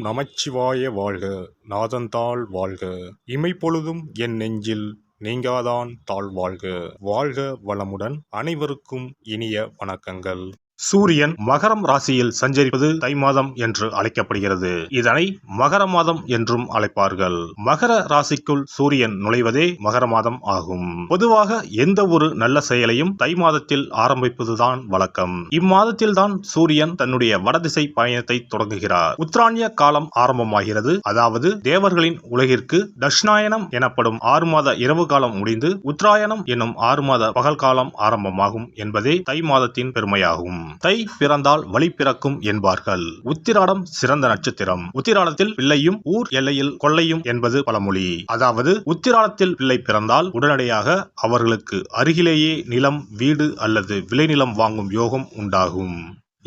நமச்சிவாய வாழ்க. நாதந்தாள் வாழ்க. இமைப்பொழுதும் என் நெஞ்சில் நீங்காதான் தாழ் வாழ்க. வாழ்க வளமுடன். அனைவருக்கும் இனிய வணக்கங்கள். சூரியன் மகரம் ராசியில் சஞ்சரிப்பது தை மாதம் என்று அழைக்கப்படுகிறது. இதனை மகர மாதம் என்றும் அழைப்பார்கள். மகர ராசிக்குள் சூரியன் நுழைவதே மகர மாதம் ஆகும். பொதுவாக எந்த ஒரு நல்ல செயலையும் தை மாதத்தில் ஆரம்பிப்பதுதான் வழக்கம். இம்மாதத்தில் தான் சூரியன் தன்னுடைய வடதிசை பயணத்தை தொடங்குகிறார். உத்தராயண காலம் ஆரம்பமாகிறது. அதாவது தேவர்களின் உலகிற்கு தட்சிணாயனம் எனப்படும் 6 மாத இரவு காலம் முடிந்து உத்தராயணம் என்னும் 6 மாத பகல் காலம் ஆரம்பமாகும் என்பதே தை மாதத்தின் பெருமையாகும். தை பிறந்தால் வழி பிறக்கும் என்பார்கள். உத்திராடம் சிறந்த நட்சத்திரம். உத்திராடத்தில் பிள்ளையும் ஊர் எல்லையில் கொள்ளையும் என்பது பழமொழி. அதாவது உத்திராடத்தில் பிள்ளை பிறந்தால் உடனடியாக அவர்களுக்கு அருகிலேயே நிலம், வீடு அல்லது விளைநிலம் வாங்கும் யோகம் உண்டாகும்.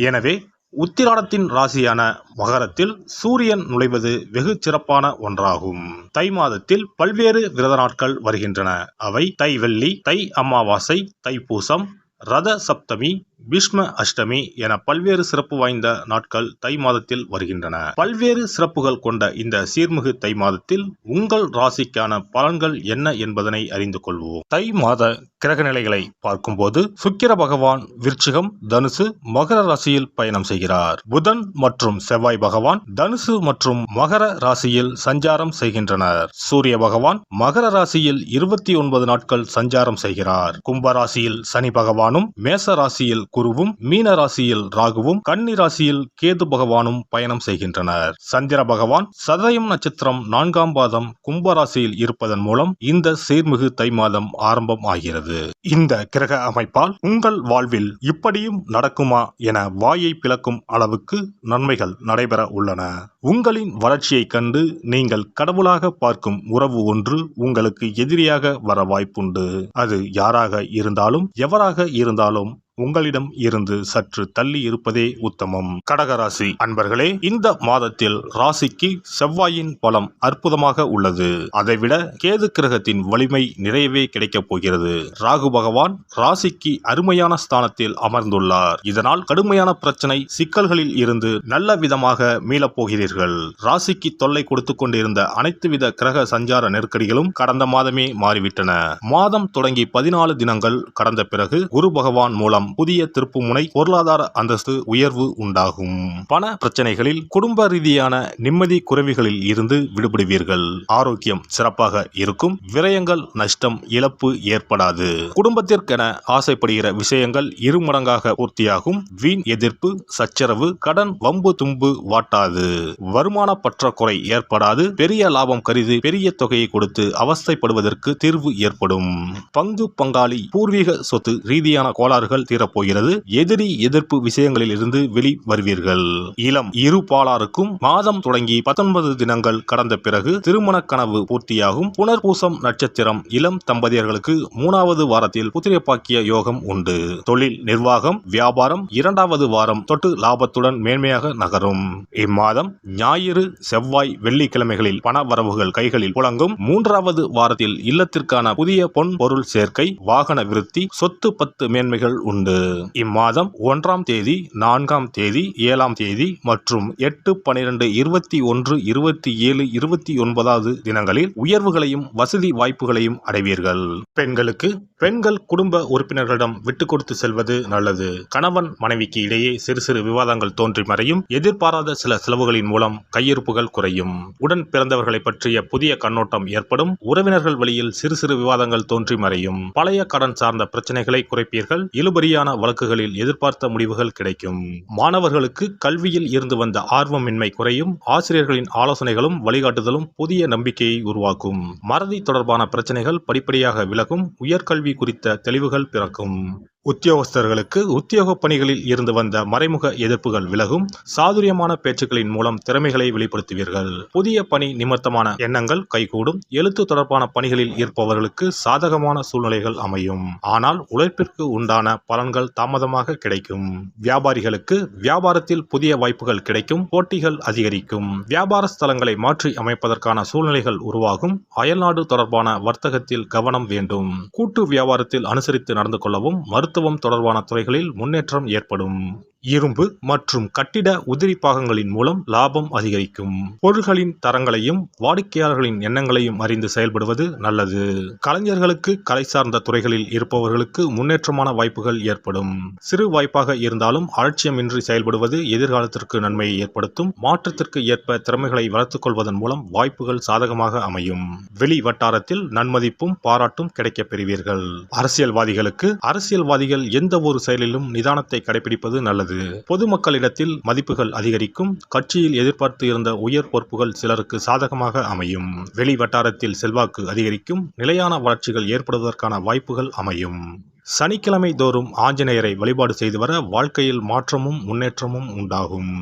எனவே உத்திராடத்தின் ராசியான மகரத்தில் சூரியன் நுழைவது வெகு சிறப்பான ஒன்றாகும். தை மாதத்தில் பல்வேறு விரத நாட்கள் வருகின்றன. அவை தை வெள்ளி, தை அமாவாசை, தைப்பூசம், ரத சப்தமி, பீஷ்ம அஷ்டமி என பல்வேறு சிறப்பு வாய்ந்த நாட்கள் தை மாதத்தில் வருகின்றன. பல்வேறு சிறப்புகள் கொண்ட இந்த சீர்மிகு தை மாதத்தில் உங்கள் ராசிக்கான பலன்கள் என்ன என்பதனை அறிந்து கொள்வோம். தை மாத கிரக நிலைகளை பார்க்கும்போது சுக்கிர பகவான் விருச்சிகம், தனுசு, மகர ராசியில் பயணம் செய்கிறார். புதன் மற்றும் செவ்வாய் பகவான் தனுசு மற்றும் மகர ராசியில் சஞ்சாரம் செய்கின்றனர். சூரிய பகவான் மகர ராசியில் 29 நாட்கள் சஞ்சாரம் செய்கிறார். கும்ப ராசியில் சனி பகவானும், மேச ராசியில் குருவும், மீன ராசியில் ராகுவும், கன்னி ராசியில் கேது பகவானும் பயணம் செய்கின்றனர். சந்திர பகவான் சதயம் நட்சத்திரம் 4ஆம் பாதம் கும்ப ராசியில் இருப்பதன் மூலம் இந்த சீர்மிகு தை மாதம் ஆரம்பம் ஆகிறது. இந்த கிரக அமைப்பால் உங்கள் வாழ்வில் இப்படியும் நடக்குமா என வாயை பிளக்கும் அளவுக்கு நன்மைகள் நடைபெற உள்ளன. உங்களின் வளர்ச்சியை கண்டு நீங்கள் கடவுளாக பார்க்கும் உறவு ஒன்று உங்களுக்கு எதிரியாக வர வாய்ப்புண்டு. அது யாராக இருந்தாலும் எவராக இருந்தாலும் உங்களிடம் இருந்து சற்று தள்ளி இருப்பதே உத்தமம். கடகராசி அன்பர்களே, இந்த மாதத்தில் ராசிக்கு செவ்வாயின் பலம் அற்புதமாக உள்ளது. அதைவிட கேது கிரகத்தின் வலிமை நிறையவே கிடைக்கப் போகிறது. ராகு பகவான் ராசிக்கு அருமையான ஸ்தானத்தில் அமர்ந்துள்ளார். இதனால் கடுமையான பிரச்சனை சிக்கல்களில் இருந்து நல்ல விதமாக மீளப் போகிறீர்கள். ராசிக்கு தொல்லை கொடுத்து கொண்டிருந்த அனைத்து வித கிரக சஞ்சார நெருக்கடிகளும் கடந்த மாதமே மாறிவிட்டன. மாதம் தொடங்கி 14 தினங்கள் கடந்த பிறகு குரு பகவான் மூலம் புதிய திருப்புமுனை, பொருளாதார அந்தஸ்து உயர்வு உண்டாகும். பண பிரச்சனைகளில், குடும்ப ரீதியான நிம்மதி குறைவுகளில் இருந்து விடுபடுவீர்கள். ஆரோக்கியம் சிறப்பாக இருக்கும். விரயங்கள், நஷ்டம், இழப்பு ஏற்படாது. குடும்பத்திற்கென ஆசைப்படுகிற விஷயங்கள் இருமடங்காக பூர்த்தியாகும். வீண் எதிர்ப்பு, சச்சரவு, கடன், வம்பு தும்பு வாட்டாது. வருமான பற்றாக்குறை ஏற்படாது. பெரிய லாபம் கருதி பெரிய தொகையை கொடுத்து அவஸ்தைப்படுவதற்கு தீர்வு ஏற்படும். பங்கு பங்காளி, பூர்வீக சொத்து ரீதியான கோளாறுகள் தீரப்போகிறது. எதிரி எதிர்ப்பு விஷயங்களில் இருந்து வெளி வருவீர்கள். இளம் இருபாலாருக்கும் மாதம் தொடங்கி 19 தினங்கள் கடந்த பிறகு திருமண கனவு பூர்த்தியாகும். புனர்பூசம் நட்சத்திரம் இளம் தம்பதியர்களுக்கு 3வது வாரத்தில் புத்திர பாக்கிய யோகம் உண்டு. தொழில், நிர்வாகம், வியாபாரம் 2வது வாரம் தொட்டு லாபத்துடன் மேன்மையாக நகரும். இம்மாதம் ஞாயிறு, செவ்வாய், வெள்ளிக்கிழமைகளில் பண வரவுகள் கைகளில் புழங்கும். 3வது வாரத்தில் இல்லத்திற்கான புதிய பொன் பொருள் சேர்க்கை, வாகன விருத்தி, சொத்து பத்து மேன்மைகள் உண்டு. இம்மாதம் 1ஆம் தேதி, 4ஆம் தேதி, 7ஆம் தேதி மற்றும் 8, 12, 21, 27, 29வது தினங்களில் உயர்வுகளையும் வசதி வாய்ப்புகளையும் அடைவீர்கள். பெண்கள் குடும்ப உறுப்பினர்களிடம் விட்டு கொடுத்து செல்வது நல்லது. கணவன் மனைவிக்கு இடையே சிறு சிறு விவாதங்கள் தோன்றி மறையும். எதிர்பாராத சில செலவுகளின் மூலம் கையிருப்புகள் குறையும். உடன் பிறந்தவர்களை பற்றிய புதிய கண்ணோட்டம் ஏற்படும். உறவினர்கள் வழியில் சிறு சிறு விவாதங்கள் தோன்றி மறையும். பழைய கடன் சார்ந்த பிரச்சனைகளை குறைப்பீர்கள். இழுபறியான வழக்குகளில் எதிர்பார்த்த முடிவுகள் கிடைக்கும். மாணவர்களுக்கு கல்வியில் இருந்து வந்த ஆர்வமின்மை குறையும். ஆசிரியர்களின் ஆலோசனைகளும் வழிகாட்டுதலும் புதிய நம்பிக்கையை உருவாக்கும். மறதி தொடர்பான பிரச்சனைகள் படிப்படியாக விலகும். உயர்கல்வி குறித்த தெளிவுகள் பிறக்கும். உத்தியோகஸ்தர்களுக்கு உத்தியோக பணிகளில் இருந்து வந்த மறைமுக எதிர்ப்புகள் விலகும். சாதுரியமான பேச்சுக்களின் மூலம் திறமைகளை வெளிப்படுத்துவீர்கள். புதிய பணி நிமித்தமான எண்ணங்கள் கைகூடும். எழுத்து தொடர்பான பணிகளில் இருப்பவர்களுக்கு சாதகமான சூழ்நிலைகள் அமையும். ஆனால் உழைப்பிற்கு உண்டான பலன்கள் தாமதமாக கிடைக்கும். வியாபாரிகளுக்கு வியாபாரத்தில் புதிய வாய்ப்புகள் கிடைக்கும். போட்டிகள் அதிகரிக்கும். வியாபார ஸ்தலங்களை மாற்றி அமைப்பதற்கான சூழ்நிலைகள் உருவாகும். அயல்நாடு தொடர்பான வர்த்தகத்தில் கவனம் வேண்டும். கூட்டு வியாபாரத்தில் அனுசரித்து நடந்து கொள்ளவும். மருத்துவம் தொடர்பான துறைகளில் முன்னேற்றம் ஏற்படும். இரும்பு மற்றும் கட்டிட உதிரி பாகங்களின் மூலம் லாபம் அதிகரிக்கும். பொருட்களின் தரங்களையும் வாடிக்கையாளர்களின் எண்ணங்களையும் அறிந்து செயல்படுவது நல்லது. கலைஞர்களுக்கு கலை சார்ந்த துறைகளில் இருப்பவர்களுக்கு முன்னேற்றமான வாய்ப்புகள் ஏற்படும். சிறு வாய்ப்பாக இருந்தாலும் அலட்சியமின்றி செயல்படுவது எதிர்காலத்திற்கு நன்மையை ஏற்படுத்தும். மாற்றத்திற்கு ஏற்ப திறமைகளை வளர்த்துக் கொள்வதன் மூலம் வாய்ப்புகள் சாதகமாக அமையும். வெளி வட்டாரத்தில் நன்மதிப்பும் பாராட்டும் கிடைக்கப் பெறுவீர்கள். அரசியல்வாதிகள் எந்த ஒரு செயலிலும் நிதானத்தை கடைபிடிப்பது நல்லது. பொதுமக்களிடத்தில் மதிப்புகள் அதிகரிக்கும். கட்சியில் எதிர்பார்த்து இருந்த உயர் பொறுப்புகள் சிலருக்கு சாதகமாக அமையும். வெளி வட்டாரத்தில் செல்வாக்கு அதிகரிக்கும். நிலையான வளர்ச்சிகள் ஏற்படுவதற்கான வாய்ப்புகள் அமையும். சனிக்கிழமை தோறும் ஆஞ்சநேயரை வழிபாடு செய்து வர வாழ்க்கையில் மாற்றமும் முன்னேற்றமும் உண்டாகும்.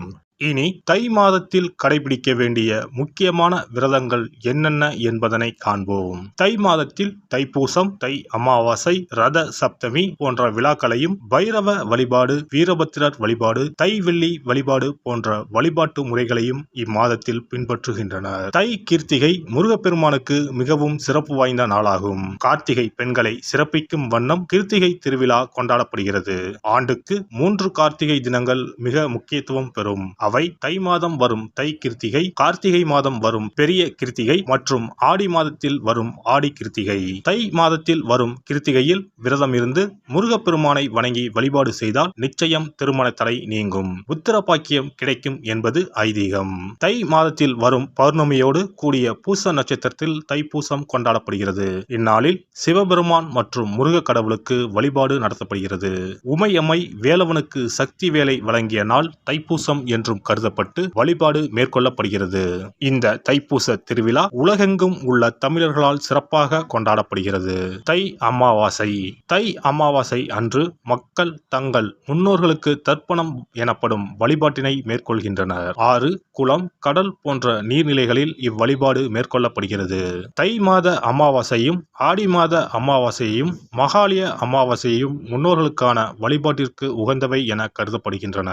இனி தை மாதத்தில் கடைபிடிக்க வேண்டிய முக்கியமான விரதங்கள் என்னென்ன என்பதனை காண்போம். தை மாதத்தில் தைப்பூசம், தை அமாவாசை, ரத சப்தமி போன்ற விழாக்களையும், பைரவ வழிபாடு, வீரபத்திரர் வழிபாடு, தை வெள்ளி வழிபாடு போன்ற வழிபாட்டு முறைகளையும் இம்மாதத்தில் பின்பற்றுகின்றனர். தை கிருத்திகை முருகப்பெருமானுக்கு மிகவும் சிறப்பு வாய்ந்த நாளாகும். கார்த்திகை பெண்களை சிறப்பிக்கும் வண்ணம் கிருத்திகை திருவிழா கொண்டாடப்படுகிறது. ஆண்டுக்கு 3 கார்த்திகை தினங்கள் மிக முக்கியத்துவம் பெறும். அவை தை மாதம் வரும் தை கிருத்திகை, கார்த்திகை மாதம் வரும் பெரிய கிருத்திகை மற்றும் ஆடி மாதத்தில் வரும் ஆடி கிருத்திகை. தை மாதத்தில் வரும் கிருத்திகையில் விரதம் இருந்து முருகப்பெருமானை வணங்கி வழிபாடு செய்தால் நிச்சயம் திருமண தடை நீங்கும், புத்திர பாக்கியம் கிடைக்கும் என்பது ஐதீகம். தை மாதத்தில் வரும் பௌர்ணமியோடு கூடிய பூச நட்சத்திரத்தில் தைப்பூசம் கொண்டாடப்படுகிறது. இந்நாளில் சிவபெருமான் மற்றும் முருக கடவுளுக்கு வழிபாடு நடத்தப்படுகிறது. உமையம்மை வேலவனுக்கு சக்தி வேலை வழங்கிய நாள் தைப்பூசம் என்றும் கருதப்பட்டு வழிபாடு மேற்கொள்ளப்படுகிறது. இந்த தைப்பூச திருவிழா உலகெங்கும் உள்ள தமிழர்களால் சிறப்பாக கொண்டாடப்படுகிறது. தை அமாவாசை. தை அமாவாசை அன்று மக்கள் தங்கள் முன்னோர்களுக்கு தர்ப்பணம் எனப்படும் வழிபாட்டினை மேற்கொள்கின்றனர். ஆறு, குளம், கடல் போன்ற நீர்நிலைகளில் இவ்வழிபாடு மேற்கொள்ளப்படுகிறது. தை மாத அமாவாசையும் ஆடி மாத அமாவாசையும் மகாலய அமாவாசையும் முன்னோர்களுக்கான வழிபாட்டிற்கு உகந்தவை என கருதப்படுகின்றன.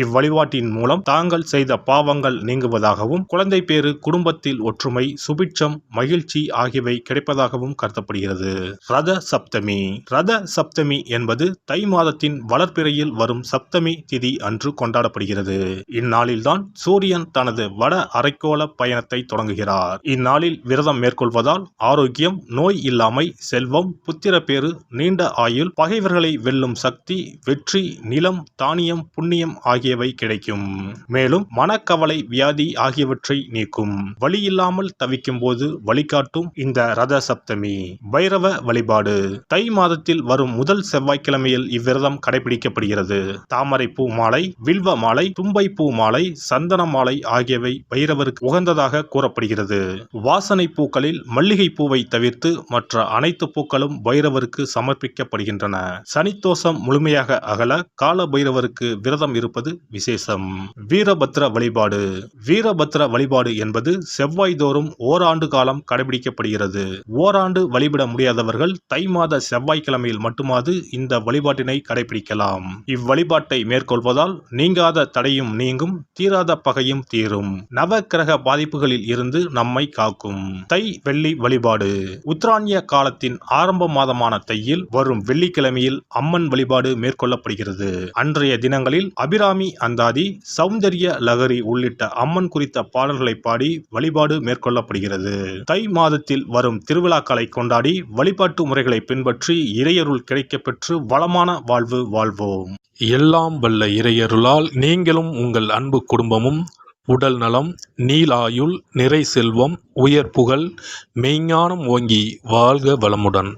இவ்வழிபாட்டின் மூலம் தாங்கள் செய்த பாவங்கள் நீங்குவதாகவும், குழந்தை பேறு, குடும்பத்தில் ஒற்றுமை, சுபிட்சம், மகிழ்ச்சி ஆகியவை கிடைப்பதாகவும் கருதப்படுகிறது. ரத சப்தமி. ரத சப்தமி என்பது தை மாதத்தின் வளர்பிறையில் வரும் சப்தமி திதி அன்று கொண்டாடப்படுகிறது. இந்நாளில்தான் சூரியன் தனது வட அரைக்கோள பயணத்தை தொடங்குகிறார். இந்நாளில் விரதம் மேற்கொள்வதால் ஆரோக்கியம், நோய் இல்லாமை, செல்வம், புத்திர பேறு, நீண்ட ஆயுள், பகைவர்களை வெல்லும் சக்தி, வெற்றி, நிலம், தானியம், புண்ணியம் ஆகியவை கிடைக்கும். மேலும் மனக்கவலை, வியாதி ஆகியவற்றை நீக்கும். வழியில்லாமல் தவிக்கும் போது வழிகாட்டும் இந்த ரத சப்தமி. பைரவ வழிபாடு. தை மாதத்தில் வரும் முதல் செவ்வாய்க்கிழமையில் இவ்விரதம் கடைபிடிக்கப்படுகிறது. தாமரை பூ மாலை, வில்வ மாலை, தும்பை பூ மாலை, சந்தன மாலை ஆகியவை பைரவருக்கு உகந்ததாக கூறப்படுகிறது. வாசனை பூக்களில் மல்லிகை பூவை தவிர்த்து மற்ற அனைத்து பூக்களும் பைரவருக்கு சமர்ப்பிக்கப்படுகின்றன. சனித்தோஷம் முழுமையாக அகல கால பைரவருக்கு விரதம் இருப்பது விசேஷம். வீரபத்திர வழிபாடு. வீரபத்திர வழிபாடு என்பது செவ்வாய் தோறும் ஓராண்டு காலம் கடைபிடிக்கப்படுகிறது. ஓராண்டு வழிபட முடியாதவர்கள் தை மாத செவ்வாய்க்கிழமையில் மட்டுமாவது இந்த வழிபாட்டினை கடைபிடிக்கலாம். இவ்வழிபாட்டை மேற்கொள்வதால் நீங்காத தடையும் நீங்கும், தீராத பகையும் தீரும், நவ கிரக பாதிப்புகளில் இருந்து நம்மை காக்கும். தை வெள்ளி வழிபாடு. உத்தராயண காலத்தின் ஆரம்ப மாதமான தையில் வரும் வெள்ளிக்கிழமையில் அம்மன் வழிபாடு மேற்கொள்ளப்படுகிறது. அன்றைய தினங்களில் அபிராமி அந்தாதி, சௌந்தரிய லகரி உள்ளிட்ட அம்மன் குறித்த பாடல்களை பாடி வழிபாடு மேற்கொள்ளப்படுகிறது. தை மாதத்தில் வரும் திருவிழாக்களை கொண்டாடி வழிபாட்டு முறைகளை பின்பற்றி இறையருள் கிடைக்கப்பெற்று வளமான வாழ்வு வாழ்வோம். எல்லாம் வல்ல இறையருளால் நீங்களும் உங்கள் அன்பு குடும்பமும் உடல் நலம், நீலாயுள், நிறை செல்வம், உயர் புகழ், மெய்ஞானம் ஓங்கி வாழ்க வளமுடன்.